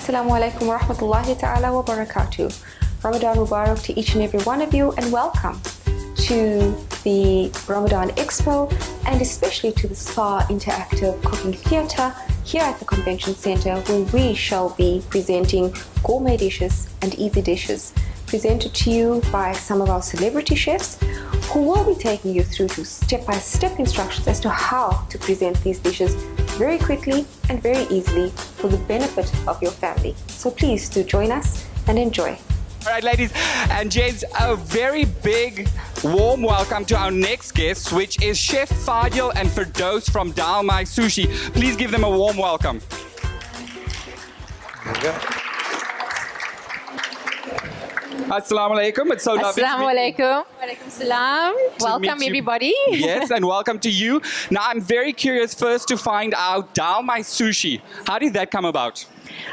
Assalamu alaikum wa rahmatullahi ta'ala wa barakatuh. Ramadan Mubarak to each and every one of you, and welcome to the Ramadan Expo and especially to the Spa Interactive Cooking Theatre here at the Convention Centre, where we shall be presenting gourmet dishes and easy dishes presented to you by some of our celebrity chefs who will be taking you through to step-by-step instructions as to how to present these dishes very quickly and very easily for the benefit of your family. So please do join us and enjoy. All right, ladies and gents, a very big warm welcome to our next guests, which is Chef Fadil and Firdaus from Dalmai Sushi. Please give them a warm welcome. There you go. Assalamu alaikum. It's so lovely. Assalamu alaikum. Walaikum salam. Welcome, everybody. Yes, and welcome to you. Now, I'm very curious first to find out Dalmai Sushi. How did that come about?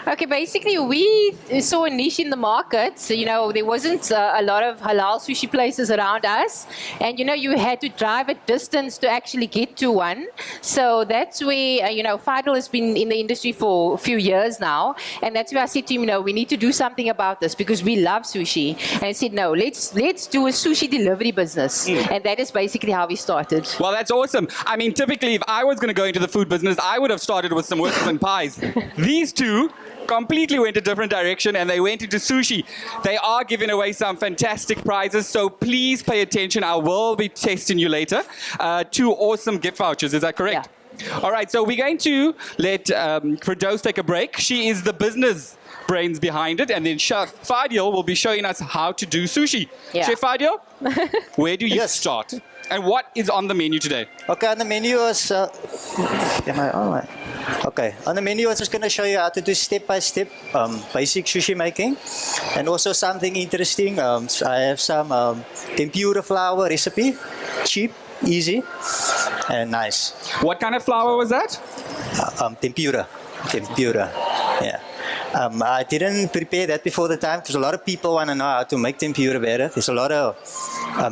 Okay, basically we saw a niche in the market. So, there wasn't a lot of halal sushi places around us. And, you had to drive a distance to actually get to one. So that's where, Fadil has been in the industry for a few years now. And that's where I said to him, we need to do something about this because we love sushi. And I said, no, let's do a sushi delivery business. And that is basically how we started. Well, that's awesome. I mean, typically, if I was going to go into the food business, I would have started with samosas and pies. These two completely went a different direction and they went into sushi. They are giving away some fantastic prizes, so please pay attention. I will be testing you later. 2 awesome gift vouchers, is that correct? Yeah. All right, so we're going to let Firdaus take a break. She is the business brains behind it, and then Chef Fadil will be showing us how to do sushi. Yeah. Chef Fadil, where do you start? And what is on the menu today? Okay, on the menu is... am I on? Okay, on the menu I was just going to show you how to do step-by-step basic sushi making. And also something interesting, so I have some tempura flour recipe. Cheap, easy, and nice. What kind of flour was that? Tempura, yeah. I didn't prepare that before the time because a lot of people want to know how to make tempura better. There's a lot of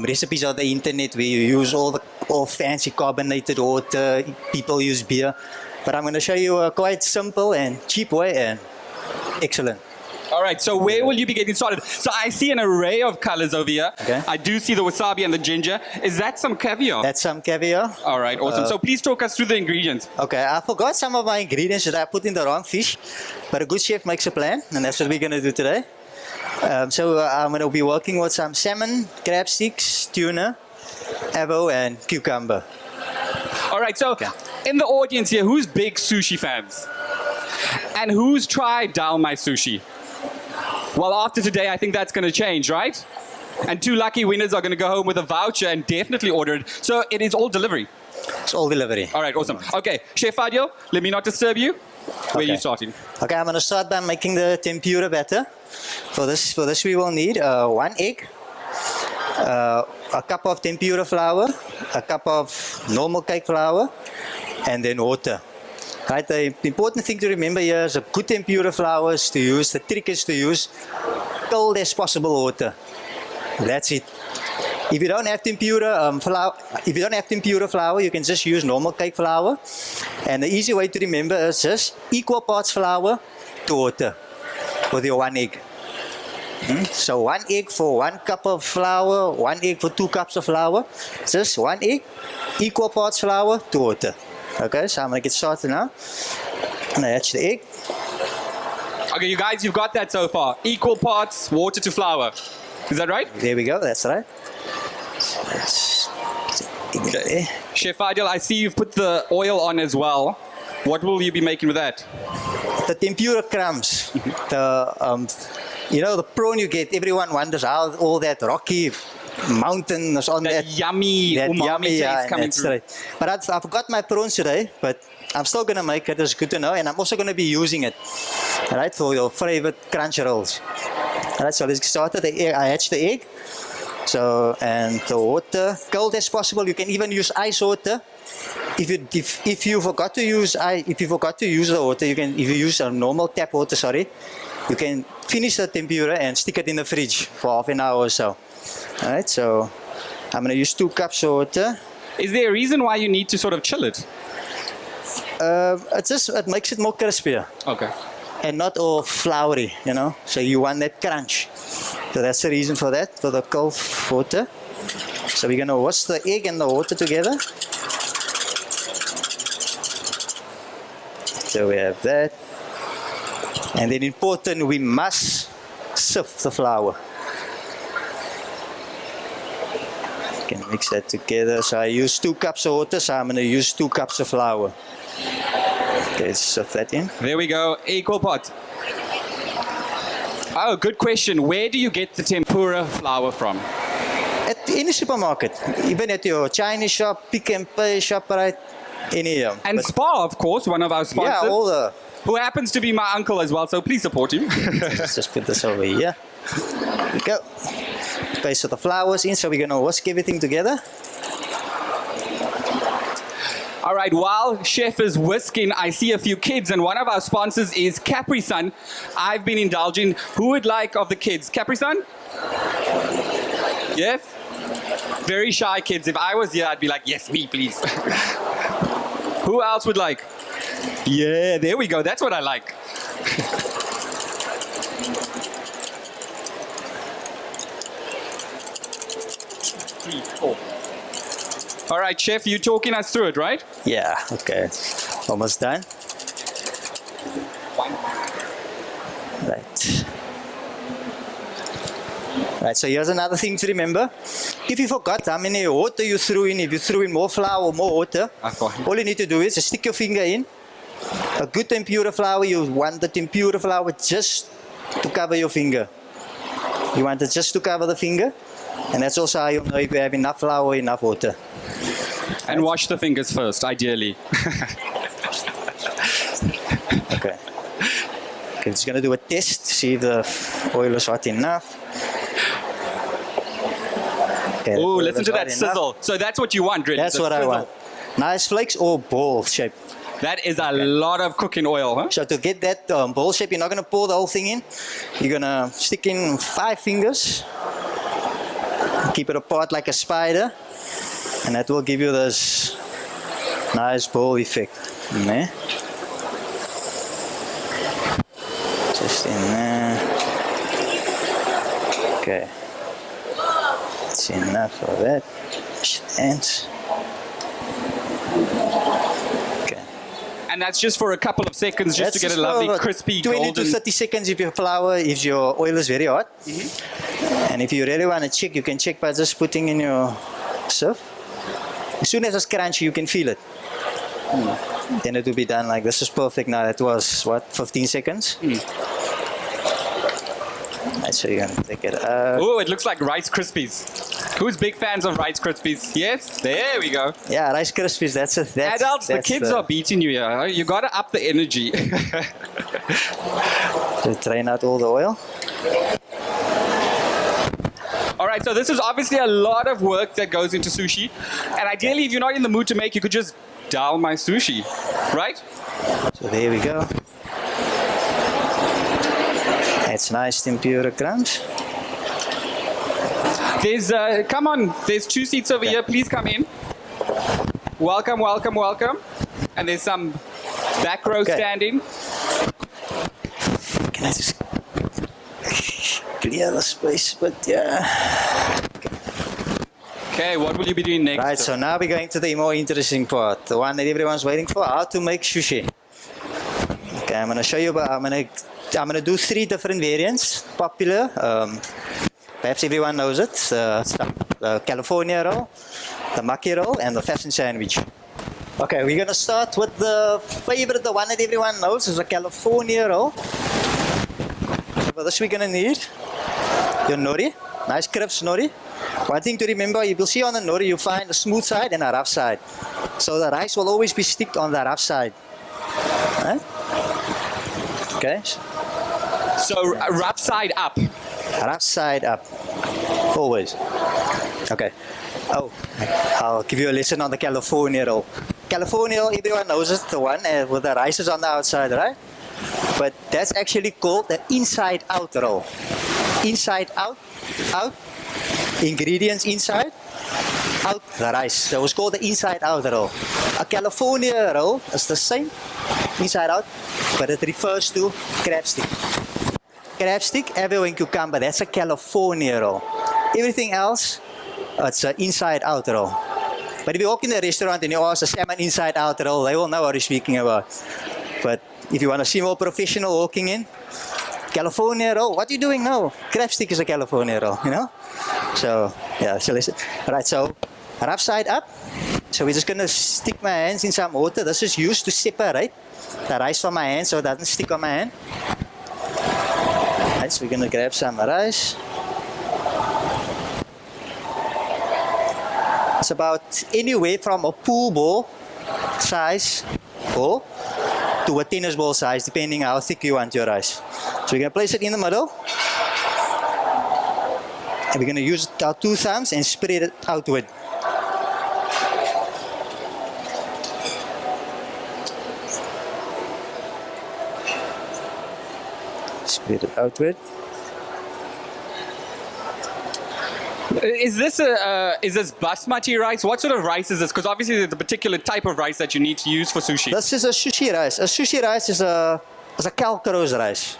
recipes on the internet where you use all fancy carbonated water, people use beer. But I'm going to show you a quite simple and cheap way and excellent. All right, so where will you be getting started? So I see an array of colors over here. Okay. I do see the wasabi and the ginger. Is that some caviar? That's some caviar. All right, awesome. So please talk us through the ingredients. Okay, I forgot some of my ingredients that I put in the wrong fish. But a good chef makes a plan, and that's what we're going to do today. So I'm going to be working with some salmon, crab sticks, tuna, avo, and cucumber. All right, so in the audience here, who's big sushi fans? And who's tried Dalmai Sushi? Well, after today, I think that's going to change, right? And 2 lucky winners are going to go home with a voucher and definitely order it. So it is all delivery. It's all delivery. All right, awesome. Okay, Chef Fadil, let me not disturb you. Where are you starting? Okay, I'm going to start by making the tempura batter. For this we will need 1 egg, a cup of tempura flour, a cup of normal cake flour, and then water. Right, the important thing to remember here is a good tempura flour is to use, the trick is to use cold as possible water. That's it. If you don't have tempura flour, you can just use normal cake flour. And the easy way to remember is just equal parts flour to water with your 1 egg. So 1 egg for 1 cup of flour, 1 egg for 2 cups of flour. Just 1 egg, equal parts flour to water. Okay, so I'm going to get started now. I'm going to hatch the egg. Okay, you guys, you've got that so far. Equal parts water to flour. Is that right? There we go, that's right. So let's okay. Chef Fadil, I see you've put the oil on as well. What will you be making with that? The tempura crumbs. The prawn you get, everyone wonders how all that rocky mountain is on that yummy umami taste coming through. Right. But I forgot my prawns today, but I'm still going to make it. It's good to know. And I'm also going to be using it, right, for your favorite crunch rolls. All right, so let's get started. I hatched the egg. So, and the water, cold as possible. You can even use ice water. If you forgot to use the water, if you use a normal tap water, you can finish the tempura and stick it in the fridge for half an hour or so. All right, so I'm going to use 2 cups of water. Is there a reason why you need to sort of chill it? It makes it more crispier. Okay. and not all floury, you know. So you want that crunch. So that's the reason for that, for the cold water. So we're gonna wash the egg and the water together. So we have that. And then important, we must sift the flour. You can mix that together. So I use 2 cups of water, so I'm gonna use 2 cups of flour. Okay, sift that in. There we go, equal pot. Oh, good question. Where do you get the tempura flour from? At any supermarket, even at your Chinese shop, Pick and Pay, ShopRite, any of them. And But Spa, of course, one of our sponsors. yeah, all the. Who happens to be my uncle as well, so please support him. Let's just put this over here. There we go. Place the flours in, so we're gonna whisk everything together. All right, while Chef is whisking, I see a few kids, and one of our sponsors is Capri Sun. I've been indulging. Who would like of the kids? Capri Sun? Yes? Very shy kids. If I was here, I'd be like, yes, me, please. Who else would like? Yeah, there we go. That's what I like. 3, 4. All right, Chef, you're talking us through it, right? Yeah, okay. Almost done. Right. Right, so here's another thing to remember. If you forgot how many water you threw in, if you threw in more flour or more water, all you need to do is just stick your finger in. A good tempura flour, you want the tempura flour just to cover your finger. You want it just to cover the finger. And that's also how you know if you have enough flour or enough water. And wash the fingers first, ideally. Okay. Okay, just gonna do a test to see if the oil is hot enough. Okay, the Oh, oil listen is to hot that enough. sizzle. So that's what you want, really? That's the what I sizzle. want. Nice flakes or ball shape. That is a lot of cooking oil, huh? So to get that ball shape, you're not gonna pour the whole thing in. You're gonna stick in 5 fingers. Keep it apart like a spider. And that will give you this nice ball effect. In there. Just in there. Okay. That's enough of that. And okay. And that's just for a couple of seconds, just to get a for lovely, about crispy, 20 golden... to 30 seconds if your flour, if your oil is very hot. And if you really want to check, you can check by just putting in your surf. As soon as it's crunchy, you can feel it. Then it will be done like this. Is perfect now. That was, what, 15 seconds? Right, so you're going to take it out. Oh, it looks like Rice Krispies. Who's big fans of Rice Krispies? Yes? There we go. Yeah, Rice Krispies, that's it. That's, Adults, the that's kids are beating you here. Huh? You got to up the energy. To drain out all the oil. All right, so this is obviously a lot of work that goes into sushi. And ideally, if you're not in the mood to make, you could just dal my sushi, right? So there we go. It's nice tempura crumbs. There's, come on, there's 2 seats over here. Please come in. Welcome, welcome, welcome. And there's some back row standing. Can I just clear the space? But yeah. Okay, what will you be doing next? Right, so now we're going to the more interesting part, the one that everyone's waiting for, how to make sushi. Okay, I'm going to show you, but I'm going to do 3 different variants, popular. Perhaps everyone knows it, the California roll, the maki roll, and the fashion sandwich. Okay, we're going to start with the favorite, the one that everyone knows, is the California roll. So for this we're going to need your nori, nice crisp nori. One thing to remember, you will see on the nori, you find a smooth side and a rough side. So the rice will always be sticked on the rough side. Right? Okay. So rough side up. Rough side up. Always. Okay. Oh, I'll give you a lesson on the California roll. California roll, everyone knows it, the one with the rice is on the outside, right? But that's actually called the inside out roll. Inside out, out. Ingredients inside, out the rice. So it's called the inside out roll. A California roll is the same, inside out, but it refers to crab stick. Crab stick, everywhere in cucumber, that's a California roll. Everything else, it's an inside-out roll. But if you walk in the restaurant and you ask a salmon inside-out roll, they will know what you're speaking about. But if you want to see more professional walking in, California roll, what are you doing now? Crab stick is a California roll, you know? So, yeah, so listen. Right, so rough side up. So we're just going to stick my hands in some water. This is used to separate the rice from my hand so it doesn't stick on my hand. Right, so we're going to grab some rice. It's about anywhere from a pool ball size ball to a tennis ball size, depending how thick you want your rice. So we're going to place it in the middle. And we're going to use our 2 thumbs and spread it outward. Spread it outward. Is this basmati rice? What sort of rice is this? Because obviously there's a particular type of rice that you need to use for sushi. This is a sushi rice. A sushi rice is a calcarose rice.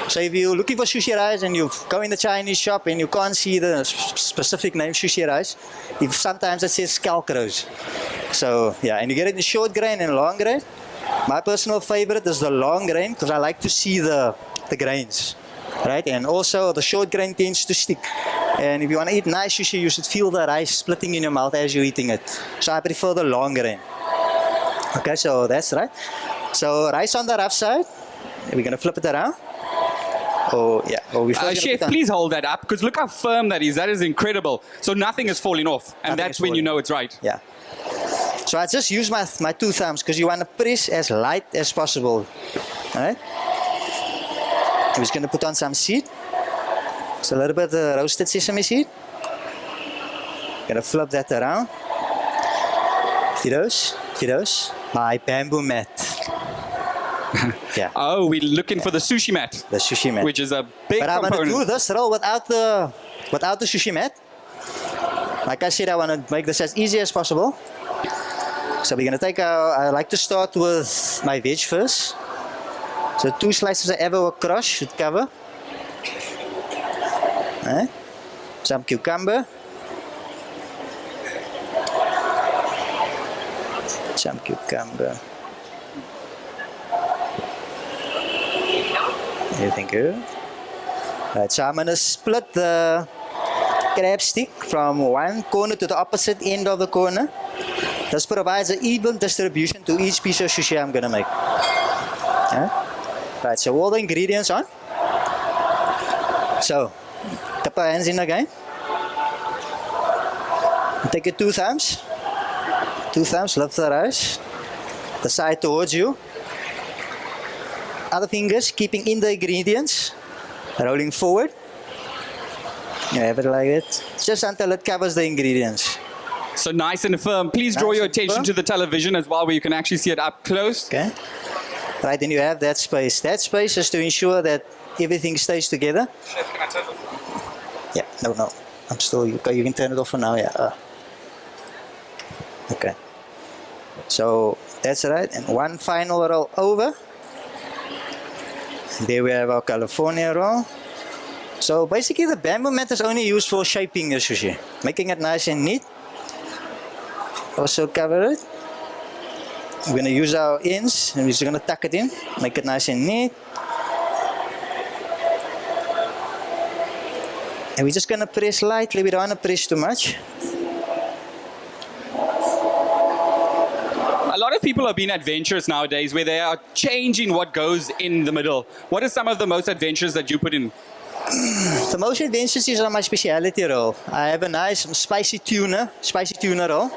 So if you're looking for sushi rice and you go in the Chinese shop and you can't see the specific name sushi rice, sometimes it says calcarose. So yeah, and you get it in short grain and long grain. My personal favorite is the long grain because I like to see the grains, right? And also the short grain tends to stick. And if you want to eat nice sushi, you should feel the rice splitting in your mouth as you're eating it. So I prefer the long grain. Okay, so that's right. So rice on the rough side. We're going to flip it around. Oh, yeah. Oh, Chef, please hold that up because look how firm that is. That is incredible. So nothing is falling off. And that's when you know it's right. Yeah. So I just use my 2 thumbs because you want to press as light as possible. All right? I'm just going to put on some seed. It's a little bit of roasted sesame seed. Going to flip that around. Fidos. My bamboo mat. Yeah. Oh, we're looking for the sushi mat. The sushi mat. Which is a big but component. I want to do this roll without the sushi mat. Like I said, I want to make this as easy as possible. So we're going to I like to start with my veg first. So 2 slices of avocado crush should cover. Some cucumber. Everything good. Right, so I'm going to split the crab stick from one corner to the opposite end of the corner. This provides an even distribution to each piece of sushi I'm going to make. Okay. Right, so all the ingredients on. So, tap our hands in again. Take your 2 thumbs. 2 thumbs, lift the rice. The side towards you. Other fingers keeping in the ingredients. Rolling forward. You have it like that. Just until it covers the ingredients. So nice and firm. Please draw your attention to the television as well where you can actually see it up close. Okay. Right, then you have that space. That space is to ensure that everything stays together. Chef, can I turn it off? Yeah, no. I'm still, you can turn it off for now, yeah. Okay. So, that's right. And one final roll over. And there we have our California roll. So, basically the bamboo mat is only used for shaping your sushi. Making it nice and neat. Also cover it. We're going to use our ends and we're just going to tuck it in, make it nice and neat. And we're just going to press lightly, we don't want to press too much. A lot of people are being adventurous nowadays where they are changing what goes in the middle. What are some of the most adventures that you put in? The most adventures is on my specialty roll. I have a nice spicy tuna roll.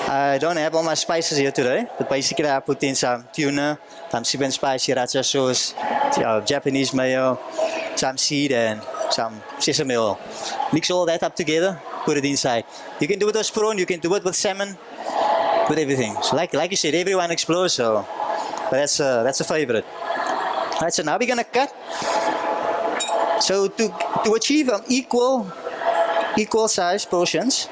I don't have all my spices here today, but basically I put in some tuna, some sweet and spicy sriracha sauce, Japanese mayo, some seed and some sesame oil. Mix all that up together, put it inside. You can do it with prawn, you can do it with salmon, with everything. So like you said, everyone explores, so but that's a favorite. Alright, so now we're gonna cut. So to achieve equal size portions,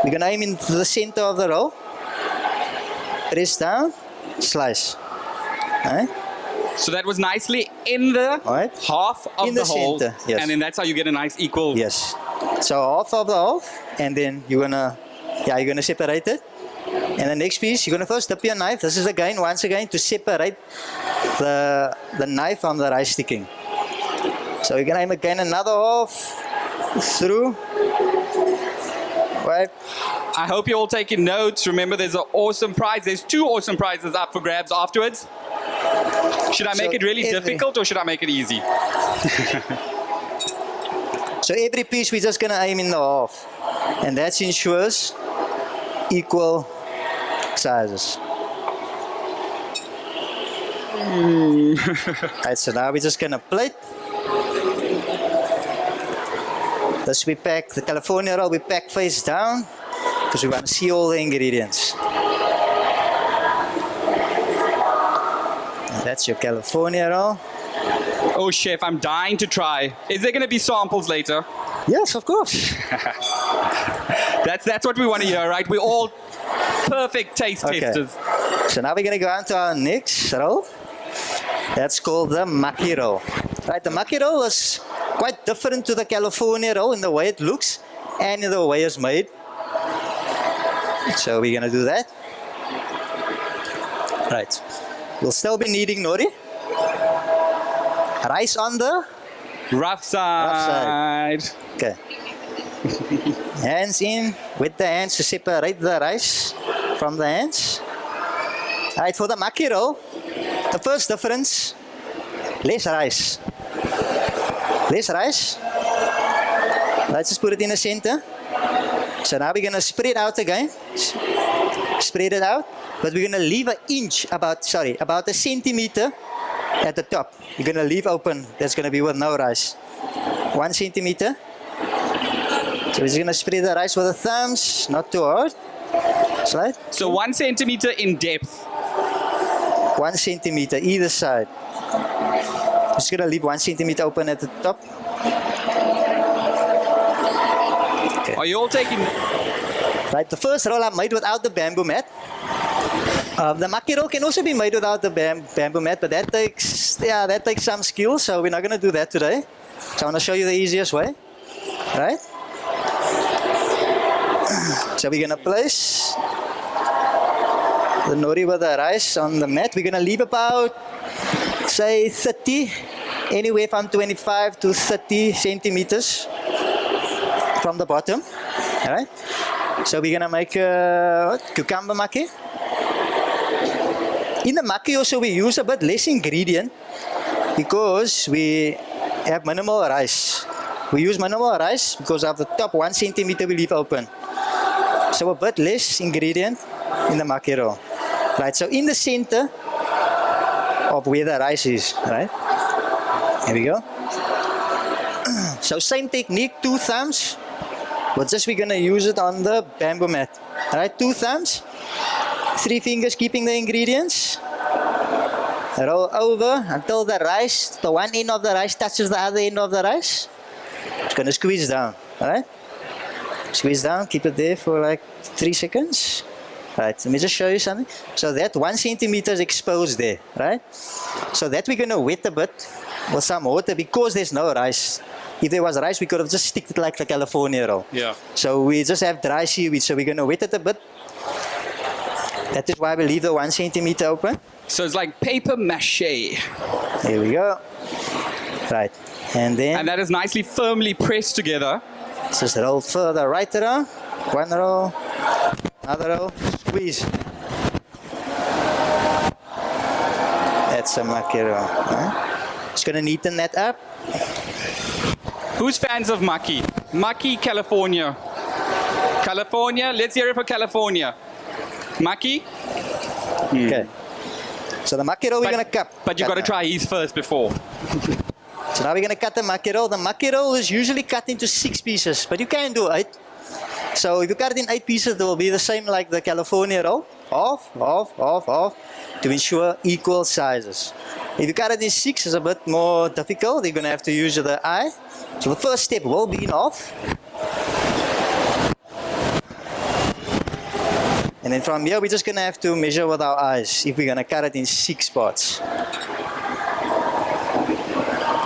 we're going to aim into the center of the roll. Press down, slice. Right? So that was nicely in the Right. half of In the the hole. center, yes. And then that's how you get a nice equal. Yes. So half of the half, and then you're gonna separate it. And the next piece, you're gonna first dip your knife. This is again, once again, to separate the knife from the rice sticking. So you're gonna aim again another half through. Right. I hope you're all taking notes. Remember, there's an awesome prize. There's 2 awesome prizes up for grabs afterwards. Should I make So it really every- difficult or should I make it easy? So every piece we're just gonna aim in the half, and that ensures equal sizes. Right, so now we're just gonna plate. This we pack, the California roll we pack face down because we want to see all the ingredients. And that's your California roll. Oh, chef, I'm dying to try. Is there going to be samples later? Yes, of course. That's what we want to hear, right? We're all perfect taste Okay. testers. So now we're going to go on to our next roll. That's called the maki roll. Right, the maki roll is quite different to the California roll in the way it looks and in the way it's made. So we're going to do that. Right. We'll still be needing nori. Rice on the Rough side. Okay. Hands in with the hands to separate the rice from the hands. Alright, for the maki roll, the first difference, less rice. Less rice. Let's just put it in the center. So now we're going to spread out again. Spread it out. But we're going to leave an inch, about a centimeter at the top. You're going to leave open. That's going to be with no rice. 1 centimeter. So we're just going to spread the rice with the thumbs, not too hard. Slide. So 1 centimeter in depth. 1 centimeter either side. Just going to leave 1 centimeter open at the top. Okay. Are you all taking... Right, the first roll I made without the bamboo mat. The maki roll can also be made without the bamboo mat, but that takes some skill, so we're not going to do that today. So I want to show you the easiest way. Right? So we're going to place the nori with the rice on the mat. We're going to leave about, say, 30, anywhere from 25 to 30 centimeters from the bottom. All right? So we're going to make cucumber maki. In the maki also we use a bit less ingredient because we have minimal rice. We use minimal rice because of the top 1 centimeter we leave open. So a bit less ingredient in the maki roll. Right, so in the center of where the rice is, right? Here we go. So same technique, 2 thumbs. But just we're going to use it on the bamboo mat. Alright, 2 thumbs, 3 fingers keeping the ingredients. Roll over until the rice, the one end of the rice touches the other end of the rice. It's going to squeeze down. Alright? Squeeze down, keep it there for like 3 seconds. Right, let me just show you something. So that 1 centimeter is exposed there, right? So that we're going to wet a bit with some water because there's no rice. If there was rice, we could have just sticked it like the California roll. Yeah. So we just have dry seaweed, so we're going to wet it a bit. That is why we leave the 1 centimeter open. So it's like paper mache. Here we go. Right, and then And that is nicely firmly pressed together. just roll further right around. 1 roll, another roll, squeeze. That's a maki roll. Right? Just going to neaten that up. Who's fans of maki? Maki, California. California, let's hear it for California. Maki? Okay. So the maki roll we're But- going to cut. But you got to now. try his first before. So now we're going to cut the maki roll. The maki roll is usually cut into 6 pieces, but you can do 8. So if you cut it in 8 pieces, it will be the same like the California roll. Half, half, half, half, to ensure equal sizes. If you cut it in 6, it's a bit more difficult. You're going to have to use the eye. So the first step will be in half. And then from here, we're just going to have to measure with our eyes if we're going to cut it in 6 parts.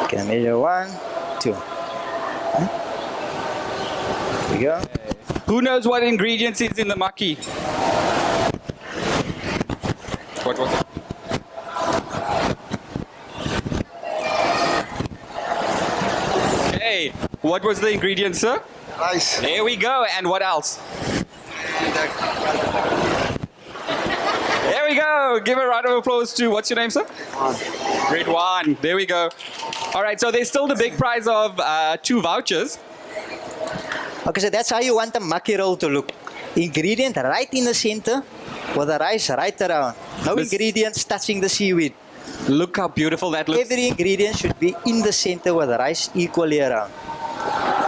Can measure 1, 2. There we go. Who knows what ingredients is in the maki? What was it? Okay, what was the ingredient, sir? Rice. There we go. And what else? There we go. Give a round of applause to, what's your name, sir? Grade 1. There we go. All right, so there's still the big prize of 2 vouchers. Okay, so that's how you want the maki roll to look. Ingredient right in the center with the rice right around. No This- ingredients touching the seaweed. Look how beautiful that looks. Every ingredient should be in the center with the rice equally around.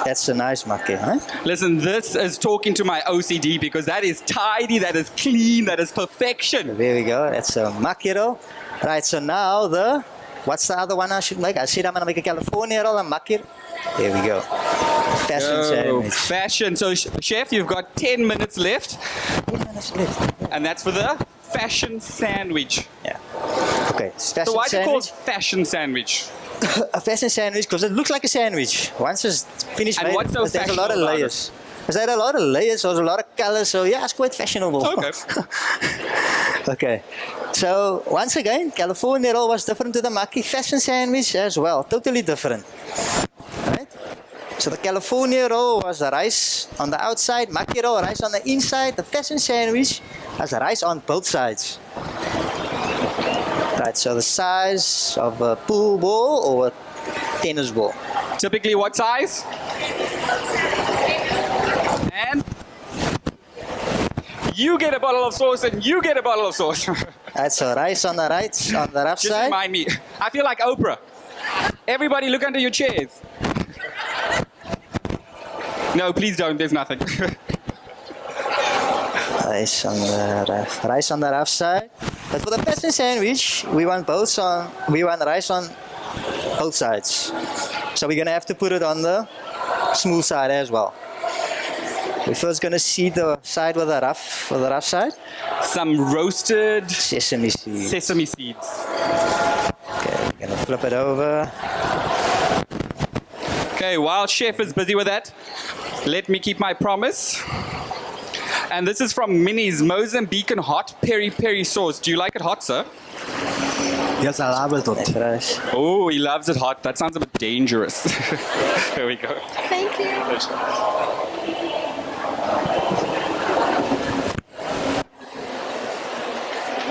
That's a nice maki, huh? Listen, this is talking to my OCD because that is tidy, that is clean, that is perfection. There we go. That's a maki roll. Right, so now what's the other one I should make? I said I'm going to make a California roll, a maki. There we go. Fashion Oh, sandwich. fashion. So, chef, you've got 10 minutes left, 10 minutes left. and that's for the fashion sandwich. Yeah. Okay, it's fashion So why is it called sandwich. fashion sandwich? A fashion sandwich because it looks like a sandwich. Once it's finished, And made, what's so there's a lot of fashionable about it? layers. There's a lot of layers, there's a lot of colors, so yeah, it's quite fashionable. Okay. Okay. So once again, California roll was different to the maki. Fashion sandwich as well, totally different. Right? So the California roll was the rice on the outside, maki roll rice on the inside. The fashion sandwich has rice on both sides. Right, so the size of a pool ball or a tennis ball. Typically what size? And you get a bottle of sauce and you get a bottle of sauce. Right, so rice on the right, on the rough Just side. remind me. I feel like Oprah. Everybody look under your chairs. No, please don't. There's nothing. Rice on the rough side. But for the fashion sandwich, we want rice on both sides. So we're gonna have to put it on the smooth side as well. We're first gonna seed the side with the rough side. Some roasted Sesame seeds. sesame seeds. Okay, we're gonna flip it over. Okay, while chef is busy with that, let me keep my promise. And this is from Minnie's Mozambican hot peri peri sauce. Do you like it hot, sir? Yes, I love it. That's rice. Oh, he loves it hot. That sounds a bit dangerous. There we go. Thank you.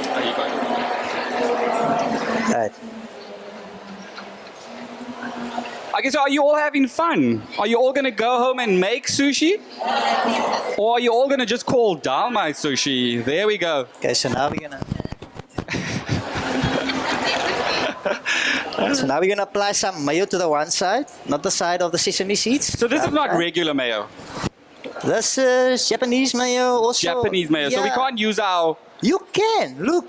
There you go. Right. Okay, so are you all having fun? Are you all gonna go home and make sushi? Or are you all gonna just call Dalmai sushi? There we go. Okay, so now we're gonna apply some mayo to the one side, not the side of the sesame seeds. So this is not regular mayo, This is Japanese mayo also. Japanese mayo. So we Yeah. can't use our You can look.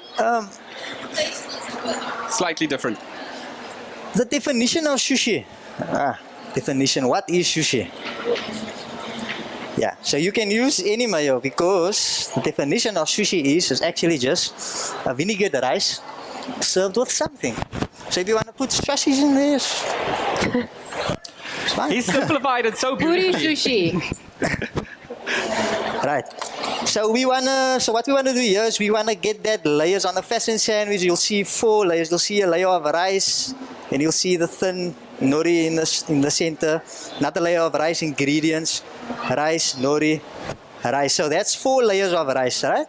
slightly different. The definition of sushi. Definition. What is sushi? Yeah. So you can use any mayo because the definition of sushi is actually just a vinegared rice served with something. So if you want to put sushi in there, it's fine. He simplified it so Puri beautifully. sushi. Right. So what we wanna do here is we wanna get that layers on the fashion sandwich. You'll see 4 layers. You'll see a layer of rice, and you'll see the thin nori in the center. Another layer of rice ingredients, rice, nori, rice. So that's 4 layers of rice, right?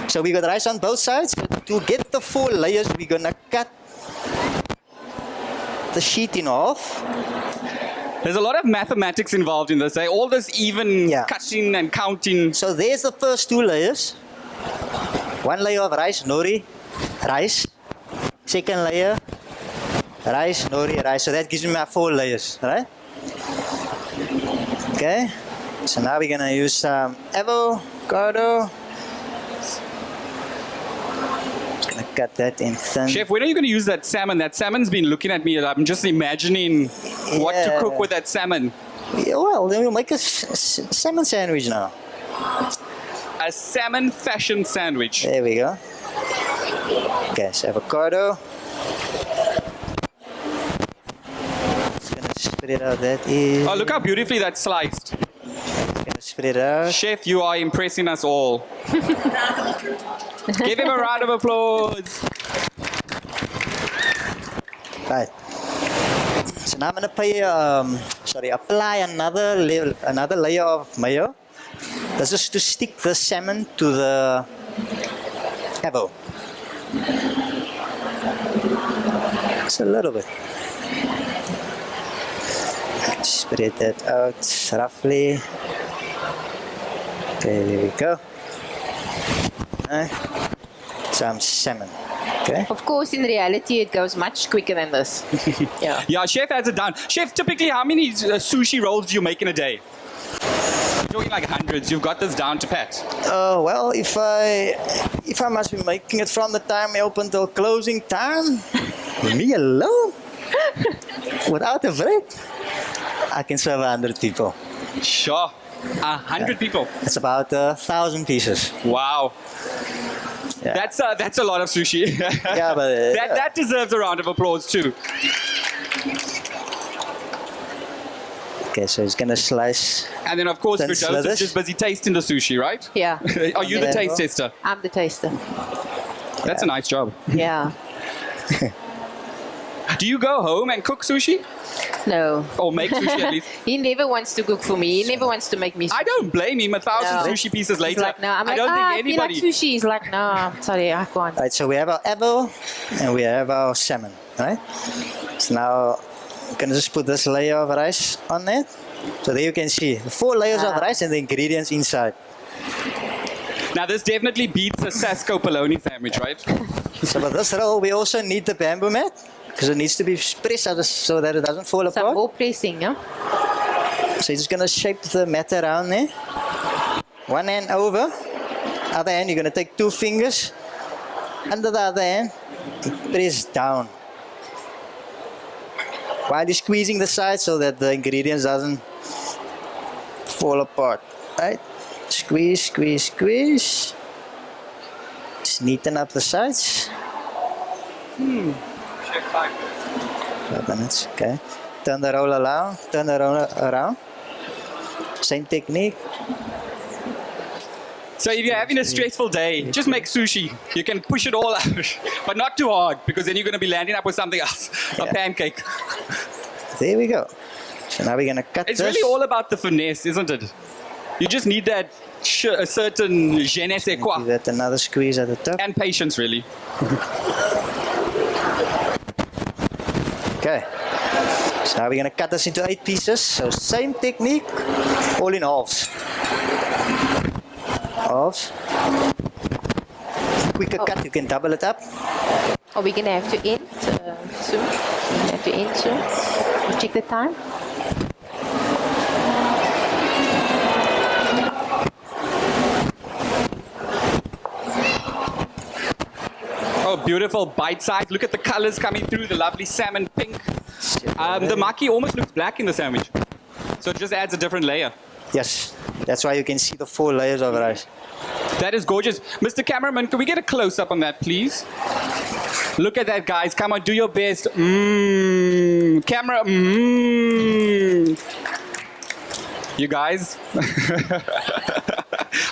So we got rice on both sides. To get the 4 layers, we're gonna cut the sheet in half. There's a lot of mathematics involved in this. Eh? All this even Yeah. cutting and counting. So there's the first 2 layers. 1 layer of rice, nori, rice. Second layer, rice, nori, rice. So that gives me my 4 layers, right? Okay. So now we're gonna use some avocado. Just gonna cut that in thin. Chef, when are you going to use that salmon? That salmon's been looking at me. I'm just imagining what to Yeah. cook with that salmon. Yeah, well, then we'll make a salmon sandwich now. A salmon fashion sandwich. There we go. Okay, so avocado. spread out that is. Oh, look how beautifully that's sliced. Gonna spread out. Chef, you are impressing us all. Give him a round of applause. Right. So now I'm gonna apply another layer of mayo. This is to stick the salmon to the apple. Just a little bit. Spread that out roughly. Okay, there we go. Some salmon. Okay. Of course, in reality, it goes much quicker than this. Yeah. Yeah, chef has it down. Chef, typically, how many sushi rolls do you make in a day? You're talking like hundreds. You've got this down to pat. Well, if I must be making it from the time I open till closing time, me alone, without a break, I can serve 100 people. Sure. 100 people. It's about 1,000 pieces. Wow. Yeah. That's a lot of sushi. Yeah, but that deserves a round of applause too. okay, so it's gonna slice. And then of course Then Firdaus is slithers. just busy tasting the sushi, right? Yeah. Are you the Yeah. taste tester? I'm the taster. That's a nice job. Yeah. Do you go home and cook sushi? No. Or make sushi at least? He never wants to cook for me. He never wants to make me sushi. I don't blame him. 1,000 No. sushi pieces He's later. like, no. I'm I like, don't think I feel like anybody. sushi. He's like, no, sorry, I can't. Right, so we have our apple and we have our salmon, right? So now I'm gonna just put this layer of rice on it. So there you can see the 4 layers of rice and the ingredients inside. Now this definitely beats a Sasco bologna sandwich, right? So for this roll, we also need the bamboo mat because it needs to be pressed so that it doesn't fall Some apart. more pressing, yeah? So you're just gonna shape the mat around there. One hand over, other hand you're gonna take 2 fingers under the other hand and press down. While you're squeezing the side so that the ingredients doesn't fall apart. Right? Squeeze, squeeze, squeeze. Just neaten up the sides. 5 minutes, okay. Turn the roll around, turn the roll around. Same technique. So if you're having a stressful day, just make sushi. You can push it all out, but not too hard because then you're going to be landing up with something else, a Yeah. pancake. There we go. So now we're gonna cut It's this. really all about the finesse, isn't it? You just need that a certain je ne sais quoi Give that another squeeze at the top. and patience, really. Okay. So now we're gonna cut this into 8 pieces. So same technique, all in halves. Halves. Quicker cut, you can double it up. Are we going to have to end soon? We're going to have to end soon. You check the time. Oh, beautiful bite size. Look at the colors coming through, the lovely salmon pink. The maki almost looks black in the sandwich. So it just adds a different layer. Yes, that's why you can see the 4 layers of rice. That is gorgeous. Mr. Cameraman, can we get a close-up on that, please? Look at that, guys. Come on, do your best. Camera. You guys?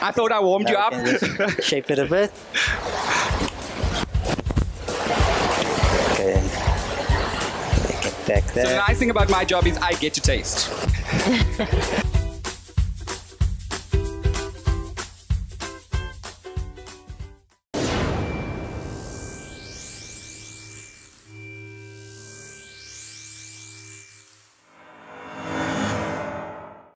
I thought I warmed you Now up. we can just shape it a bit. Okay. We can back So the that. nice thing about my job is I get to taste.